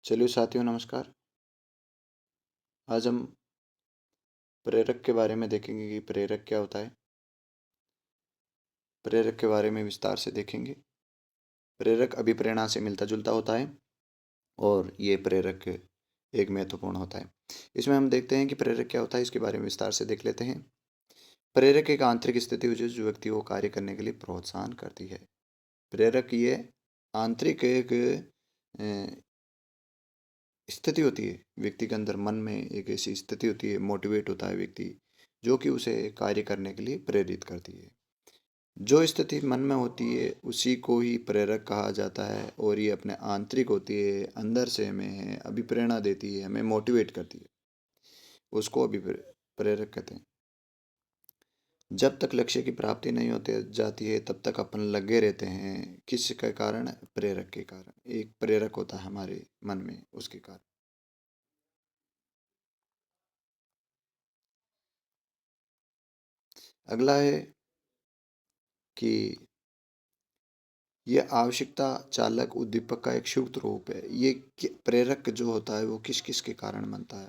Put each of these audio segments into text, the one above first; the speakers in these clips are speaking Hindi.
चलिए साथियों, नमस्कार। आज हम प्रेरक के बारे में देखेंगे कि प्रेरक क्या होता है। प्रेरक के बारे में विस्तार से देखेंगे। प्रेरक अभिप्रेरणा से मिलता जुलता होता है और ये प्रेरक एक महत्वपूर्ण होता है। इसमें हम देखते हैं कि प्रेरक क्या होता है, इसके बारे में विस्तार से देख लेते हैं। प्रेरक एक आंतरिक स्थिति है जो व्यक्ति को कार्य करने के लिए प्रोत्साहन करती है। प्रेरक ये आंतरिक एक स्थिति होती है व्यक्ति के अंदर, मन में एक ऐसी स्थिति होती है, मोटिवेट होता है व्यक्ति, जो कि उसे कार्य करने के लिए प्रेरित करती है। जो स्थिति मन में होती है उसी को ही प्रेरक कहा जाता है और ये अपने आंतरिक होती है, अंदर से हमें अभिप्रेरणा देती है, हमें मोटिवेट करती है, उसको प्रेरक कहते हैं। जब तक लक्ष्य की प्राप्ति नहीं होती जाती है तब तक अपन लगे रहते हैं। किसके कारण? प्रेरक के कारण। एक प्रेरक होता है हमारे मन में, उसके कारण। अगला है कि ये आवश्यकता चालक उद्दीपक का एक शुद्ध रूप है। ये प्रेरक जो होता है वो किस किस के कारण बनता है?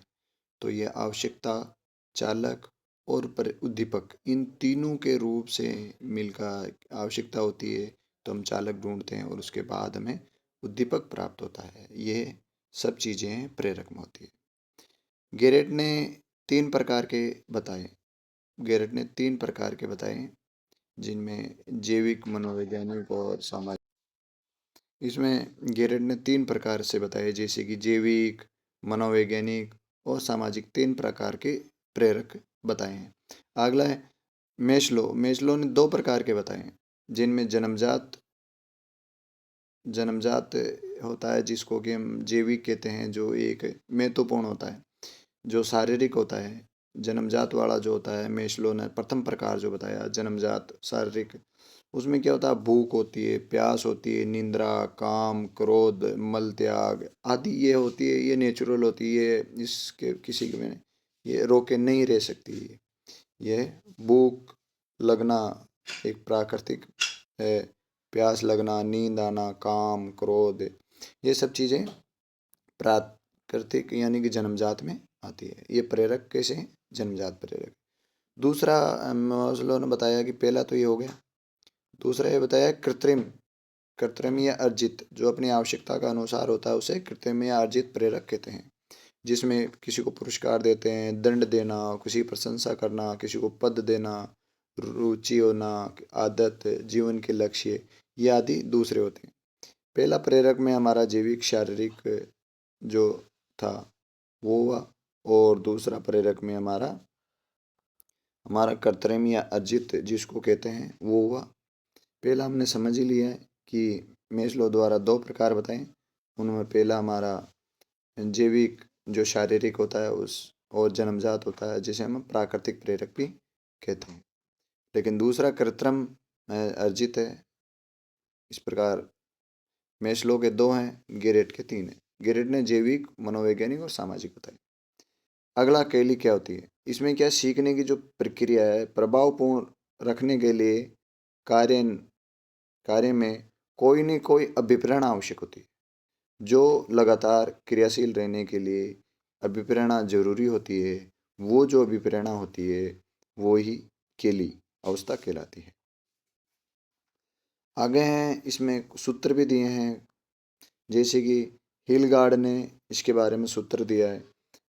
तो ये आवश्यकता, चालक और उद्दीपक, इन तीनों के रूप से मिलकर आवश्यकता होती है, तो हम चालक ढूंढते हैं और उसके बाद हमें उद्दीपक प्राप्त होता है। ये सब चीज़ें प्रेरक में होती है। गेरेट ने तीन प्रकार के बताए। गेरेट ने तीन प्रकार के बताए, जिनमें जैविक, मनोवैज्ञानिक और सामाजिक। इसमें गेरेट ने तीन प्रकार से बताए, जैसे कि जैविक, मनोवैज्ञानिक और सामाजिक, तीन प्रकार के प्रेरक बताए हैं। अगला है मेस्लो। मेस्लो ने दो प्रकार के बताए हैं, जिनमें जन्मजात जन्मजात होता है, जिसको कि हम जैविक कहते हैं, जो एक महत्वपूर्ण होता है। जो शारीरिक होता है, जन्मजात वाला जो होता है, मेस्लो ने प्रथम प्रकार जो बताया जन्मजात शारीरिक, उसमें क्या होता है? भूख होती है, प्यास होती है, निंद्रा, काम, क्रोध, मल त्याग आदि ये होती है। ये नेचुरल होती है, इसके किसी के में ये रोके नहीं रह सकती है। ये भूख लगना एक प्राकृतिक है, प्यास लगना, नींद आना, काम, क्रोध, ये सब चीज़ें प्राकृतिक यानी कि जन्मजात में आती है। ये प्रेरक कैसे हैं? जन्मजात प्रेरक। दूसरा मास्लो ने बताया कि पहला तो ये हो गया। दूसरा ये बताया कृत्रिम। कृत्रिम या अर्जित, जो अपनी आवश्यकता का अनुसार होता है, उसे कृत्रिम या अर्जित प्रेरक कहते हैं। जिसमें किसी को पुरस्कार देते हैं, दंड देना, किसी की प्रशंसा करना, किसी को पद देना, रुचि होना, आदत, जीवन के लक्ष्य, ये आदि दूसरे होते हैं। पहला प्रेरक में हमारा जैविक शारीरिक जो था वो हुआ, और दूसरा प्रेरक में हमारा हमारा कृत्रिम या अर्जित जिसको कहते हैं वो हुआ। पहला हमने समझ ही लिया है कि मेस्लो द्वारा दो प्रकार बताए। उनमें पहला हमारा जैविक जो शारीरिक होता है उस, और जन्मजात होता है जिसे हम प्राकृतिक प्रेरक भी कहते हैं। लेकिन दूसरा कृत्रिम अर्जित है। इस प्रकार मेस्लो के दो हैं, गेरेट के तीन हैं। गेरेट ने जैविक, मनोवैज्ञानिक और सामाजिक बताए। अगला कैली क्या होती है? इसमें क्या सीखने की जो प्रक्रिया है, प्रभावपूर्ण रखने के लिए कार्य कार्य में कोई न कोई अभिप्रेरणा आवश्यक होती है। जो लगातार क्रियाशील रहने के लिए अभिप्रेरणा जरूरी होती है, वो जो अभिप्रेरणा होती है वो ही केली अवस्था कहलाती है। आगे हैं, इसमें सूत्र भी दिए हैं, जैसे कि हिलगार्ड ने इसके बारे में सूत्र दिया है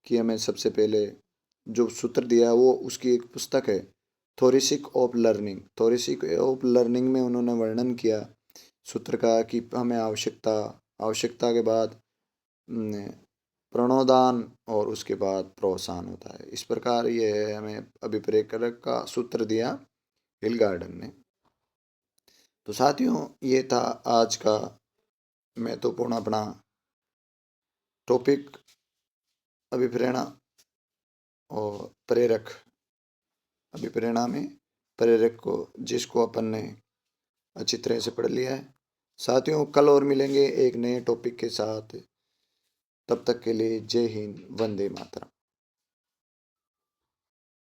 कि हमें सबसे पहले जो सूत्र दिया है वो उसकी एक पुस्तक है, थोरिसिक ऑफ लर्निंग। थोरिसिक ऑफ लर्निंग में उन्होंने वर्णन किया सूत्र का कि हमें आवश्यकता के बाद प्रणोदान और उसके बाद प्रोत्साहन होता है। इस प्रकार ये है, हमें अभिप्रेरक का सूत्र दिया हिलगार्डन ने। तो साथियों, ये था आज का महत्वपूर्ण अपना टॉपिक, अभिप्रेरणा और प्रेरक। अभिप्रेरणा में प्रेरक को, जिसको अपन ने अच्छी तरह से पढ़ लिया है। साथियों, कल और मिलेंगे एक नए टॉपिक के साथ। तब तक के लिए जय हिंद, वंदे मातरम।